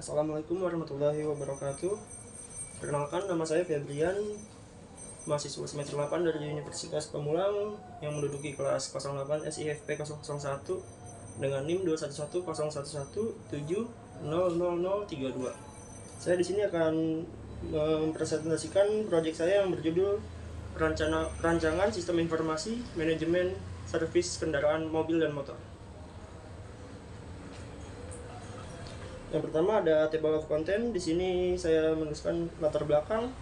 Assalamualaikum warahmatullahi wabarakatuh. Perkenalkan, nama saya Febrian, mahasiswa semester 8 dari Universitas Pamulang yang menduduki kelas 08 SIFP 001 dengan NIM 2110117000032. Saya di sini akan mempresentasikan proyek saya yang berjudul Rancangan Sistem Informasi Manajemen Servis Kendaraan Mobil dan Motor. Yang pertama ada table of content. Di sini saya menuliskan latar belakang,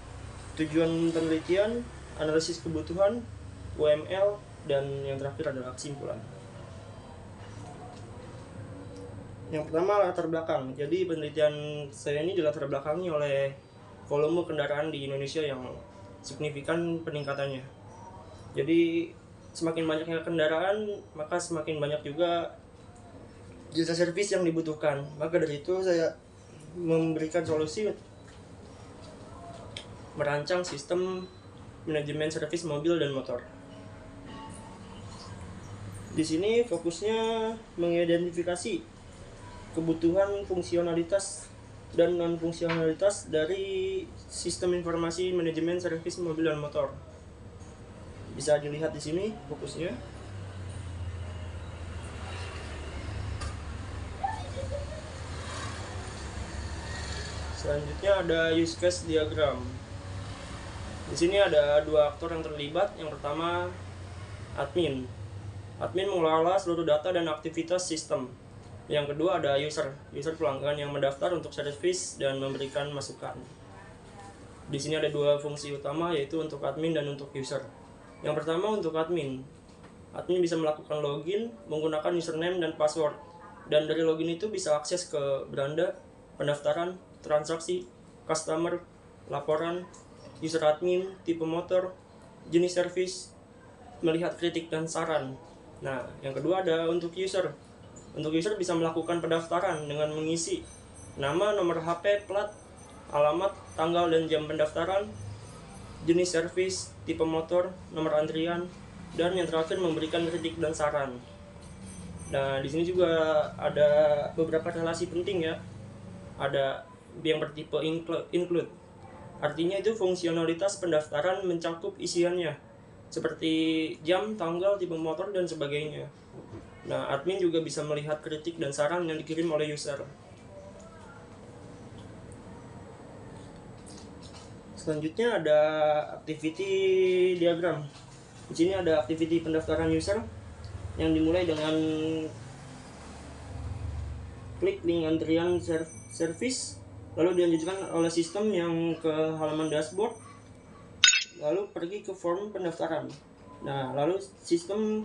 tujuan penelitian, analisis kebutuhan, UML, dan yang terakhir adalah kesimpulan. Yang pertama latar belakang. Jadi penelitian saya ini dilatar belakangi oleh volume kendaraan di Indonesia yang signifikan peningkatannya. Jadi semakin banyaknya kendaraan, maka semakin banyak juga jasa servis yang dibutuhkan. Maka dari itu saya memberikan solusi merancang sistem manajemen servis mobil dan motor. Di sini fokusnya mengidentifikasi kebutuhan fungsionalitas dan non fungsionalitas dari sistem informasi manajemen servis mobil dan motor. Bisa dilihat di sini fokusnya. Selanjutnya ada use case diagram. Di sini ada dua aktor yang terlibat. Yang pertama admin. Admin mengelola seluruh data dan aktivitas sistem. Yang kedua ada user. User pelanggan yang mendaftar untuk servis dan memberikan masukan. Di sini ada dua fungsi utama, yaitu untuk admin dan untuk user. Yang pertama untuk admin. Admin bisa melakukan login menggunakan username dan password. Dan dari login itu bisa akses ke beranda, pendaftaran, transaksi, customer, laporan, user admin, tipe motor, jenis servis, melihat kritik dan saran. Nah, yang kedua ada untuk user. Untuk user bisa melakukan pendaftaran dengan mengisi nama, nomor HP, plat, alamat, tanggal dan jam pendaftaran, jenis servis, tipe motor, nomor antrian, dan yang terakhir memberikan kritik dan saran. Nah, di sini juga ada beberapa relasi penting ya. Ada yang bertipe include. Artinya itu fungsionalitas pendaftaran mencakup isiannya, seperti jam, tanggal, tipe motor, dan sebagainya. Nah, admin juga bisa melihat kritik dan saran yang dikirim oleh user. Selanjutnya ada activity diagram. Di sini ada activity pendaftaran user yang dimulai dengan klik link antrian service, lalu dilanjutkan oleh sistem yang ke halaman dashboard, lalu pergi ke form pendaftaran. Nah, lalu sistem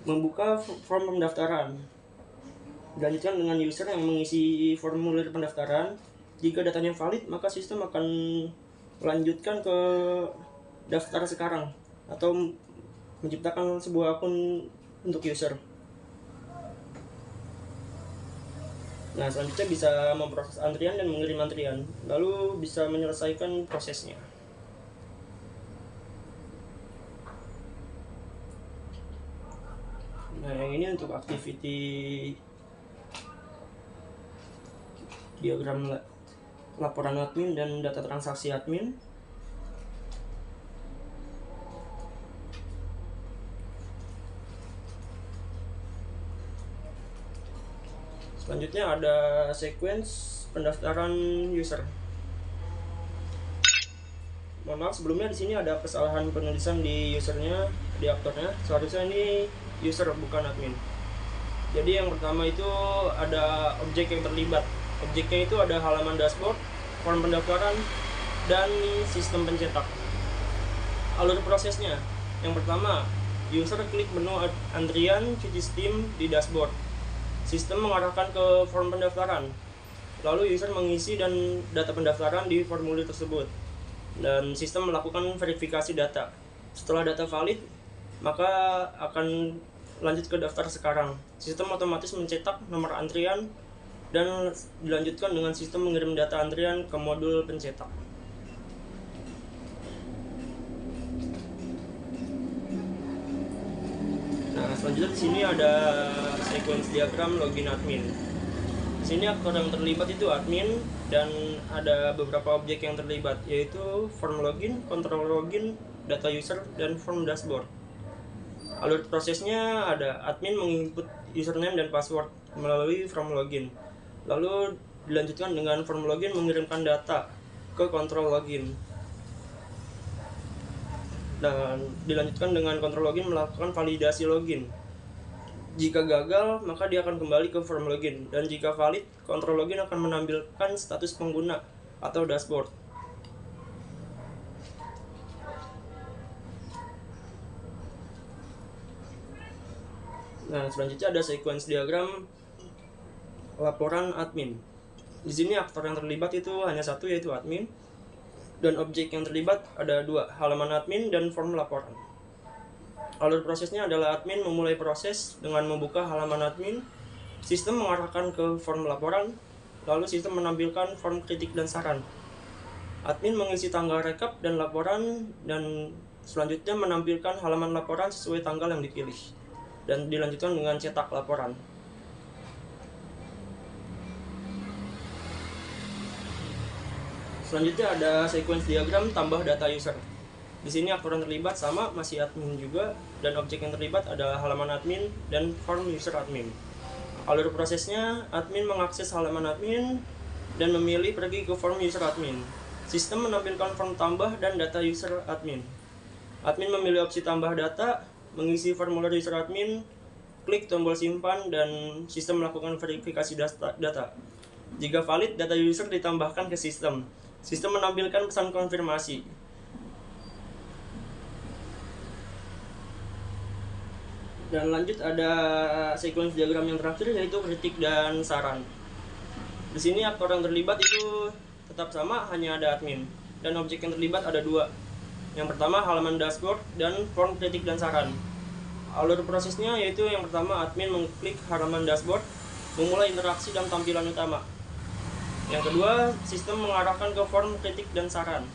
membuka form pendaftaran. Dilanjutkan dengan user yang mengisi formulir pendaftaran. Jika datanya valid, maka sistem akan melanjutkan ke daftar sekarang atau menciptakan sebuah akun untuk user. Nah, selanjutnya bisa memproses antrian dan mengirim antrian, lalu bisa menyelesaikan prosesnya. Nah, yang ini untuk activity diagram laporan admin dan data transaksi admin. Selanjutnya ada sequence pendaftaran user. Mohon maaf sebelumnya, di sini ada kesalahan penulisan di usernya, di aktornya. Seharusnya ini user bukan admin. Jadi yang pertama itu ada objek yang terlibat. Objeknya itu ada halaman dashboard, form pendaftaran, dan sistem pencetak. Alur prosesnya. Yang pertama, user klik menu antrian cuci STIM di dashboard. Sistem mengarahkan ke form pendaftaran. Lalu user mengisi dan data pendaftaran di formulir tersebut. Dan sistem melakukan verifikasi data. Setelah data valid, maka akan lanjut ke daftar sekarang. Sistem otomatis mencetak nomor antrian dan dilanjutkan dengan sistem mengirim data antrian ke modul pencetak. Nah, selanjutnya di sini ada sequence diagram login admin. Di sini aktor yang terlibat itu admin dan ada beberapa objek yang terlibat, yaitu form login, control login, data user, dan form dashboard. Alur prosesnya ada admin menginput username dan password melalui form login. Lalu dilanjutkan dengan form login mengirimkan data ke control login. Dan dilanjutkan dengan control login melakukan validasi login. Jika gagal, maka dia akan kembali ke form login, dan jika valid, control login akan menampilkan status pengguna atau dashboard. Nah, selanjutnya ada sequence diagram laporan admin. Di sini aktor yang terlibat itu hanya satu, yaitu admin, dan objek yang terlibat ada dua, halaman admin dan form laporan. Alur prosesnya adalah admin memulai proses dengan membuka halaman admin, sistem mengarahkan ke form laporan, lalu sistem menampilkan form kritik dan saran. Admin mengisi tanggal rekap dan laporan, dan selanjutnya menampilkan halaman laporan sesuai tanggal yang dipilih, dan dilanjutkan dengan cetak laporan. Selanjutnya ada sequence diagram tambah data user. Di sini aktor yang terlibat sama, masih admin juga, dan objek yang terlibat adalah halaman admin dan form user admin. Alur prosesnya, admin mengakses halaman admin dan memilih pergi ke form user admin. Sistem menampilkan form tambah dan data user admin. Admin memilih opsi tambah data, mengisi formulir user admin, klik tombol simpan, dan sistem melakukan verifikasi data. Jika valid, data user ditambahkan ke sistem. Sistem menampilkan pesan konfirmasi. Dan lanjut ada sequence diagram yang terakhir, yaitu kritik dan saran. Di sini aktor yang terlibat itu tetap sama, hanya ada admin, dan objek yang terlibat ada dua. Yang pertama halaman dashboard dan form kritik dan saran. Alur prosesnya yaitu yang pertama admin mengklik halaman dashboard, memulai interaksi dan tampilan utama. Yang kedua, sistem mengarahkan ke form kritik dan saran.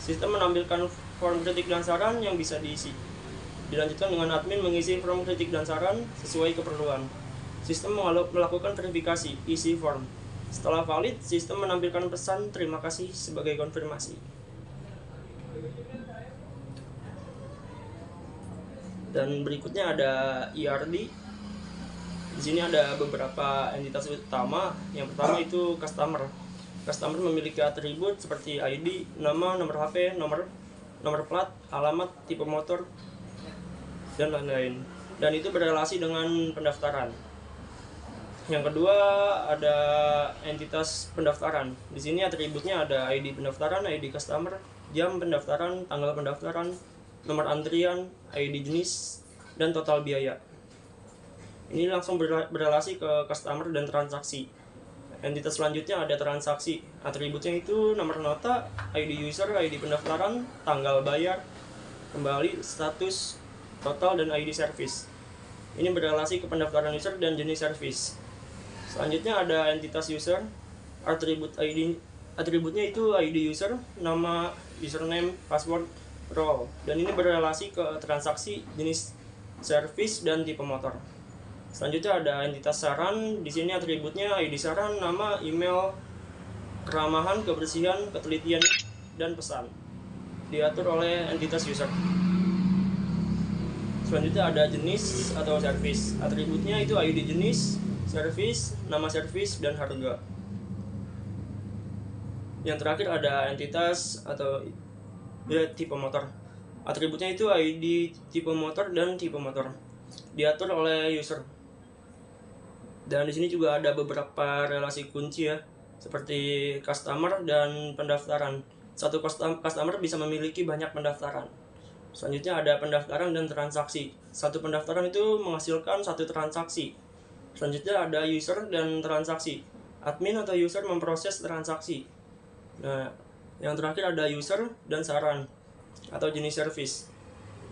Sistem menampilkan form kritik dan saran yang bisa diisi. Dilanjutkan dengan admin mengisi form kritik dan saran sesuai keperluan. Sistem melakukan verifikasi, isi form. Setelah valid, sistem menampilkan pesan terima kasih sebagai konfirmasi. Dan berikutnya ada ERD. Di sini ada beberapa entitas utama. Yang pertama itu customer. Customer memiliki atribut seperti ID, nama, nomor HP, nomor plat, alamat, tipe motor, dan lain-lain, dan itu berrelasi dengan pendaftaran. Yang kedua ada entitas pendaftaran. Di sini atributnya ada ID pendaftaran, ID customer, jam pendaftaran, tanggal pendaftaran, nomor antrian, ID jenis, dan total biaya. Ini langsung berrelasi ke customer dan transaksi. Entitas selanjutnya ada transaksi. Atributnya itu nomor nota, ID user, ID pendaftaran, tanggal bayar, kembali, status, total, dan ID service. Ini berrelasi ke pendaftaran user dan jenis service. Selanjutnya ada entitas user. Atributnya itu ID user, nama, username, password, role, dan ini berrelasi ke transaksi, jenis service, dan tipe motor. Selanjutnya ada entitas saran. Di sini atributnya ID saran, nama, email, keramahan, kebersihan, ketelitian, dan pesan. Diatur oleh entitas user. Selanjutnya ada jenis atau service. Atributnya itu ID jenis, service, nama service, dan harga. Yang terakhir ada entitas atau tipe motor. Atributnya itu ID, tipe motor, dan tipe motor. Diatur oleh user. Dan di sini juga ada beberapa relasi kunci ya, seperti customer dan pendaftaran. Satu customer bisa memiliki banyak pendaftaran. Selanjutnya ada pendaftaran dan transaksi. Satu pendaftaran itu menghasilkan satu transaksi. Selanjutnya ada user dan transaksi. Admin atau user memproses transaksi. Nah, yang terakhir ada user dan saran atau jenis service.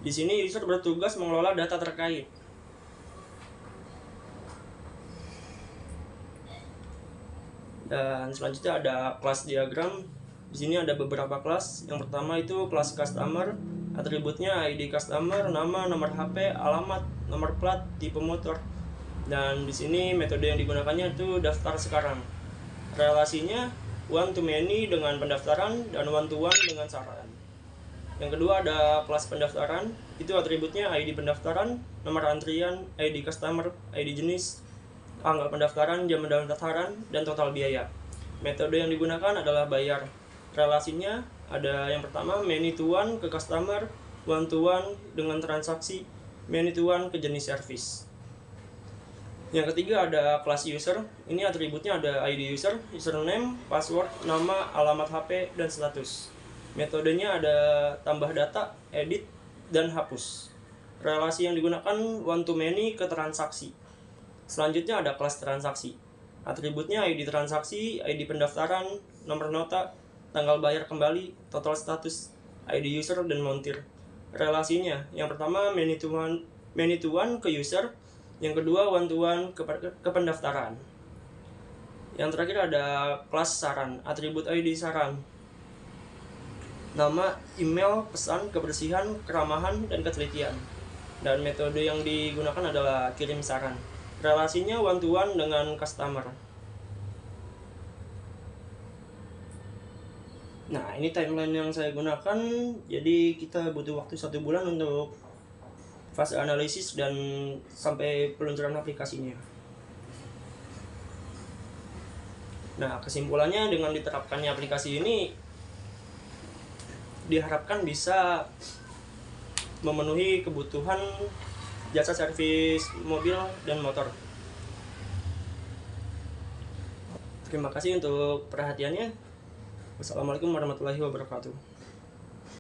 Di sini user bertugas mengelola data terkait. Dan selanjutnya ada kelas diagram. Di sini ada beberapa kelas. Yang pertama itu kelas customer. Atributnya ID customer, nama, nomor HP, alamat, nomor plat, tipe motor. Dan di sini metode yang digunakannya itu daftar sekarang. Relasinya one to many dengan pendaftaran dan one to one dengan saran. Yang kedua ada kelas pendaftaran, itu atributnya ID pendaftaran, nomor antrian, ID customer, ID jenis, tanggal pendaftaran, jam pendaftaran, dan total biaya. Metode yang digunakan adalah bayar. Relasinya ada yang pertama many to one ke customer, one to one dengan transaksi, many to one ke jenis service. Yang ketiga ada kelas user, ini atributnya ada ID user, username, password, nama, alamat HP, dan status. Metodenya ada tambah data, edit, dan hapus. Relasi yang digunakan one to many ke transaksi. Selanjutnya ada kelas transaksi. Atributnya ID transaksi, ID pendaftaran, nomor nota, tanggal bayar kembali, total status, ID user, dan montir. Relasinya yang pertama many to one ke user, yang kedua one to one ke pendaftaran. Yang terakhir ada kelas saran, atribut ID saran, nama, email, pesan, kebersihan, keramahan, dan ketelitian. Dan metode yang digunakan adalah kirim saran. Relasinya one to one dengan customer. Nah, ini timeline yang saya gunakan. Jadi kita butuh waktu 1 bulan untuk fase analisis dan sampai peluncuran aplikasinya. Nah, kesimpulannya dengan diterapkannya aplikasi ini diharapkan bisa memenuhi kebutuhan jasa servis mobil dan motor. Terima kasih untuk perhatiannya. Wassalamualaikum warahmatullahi wabarakatuh.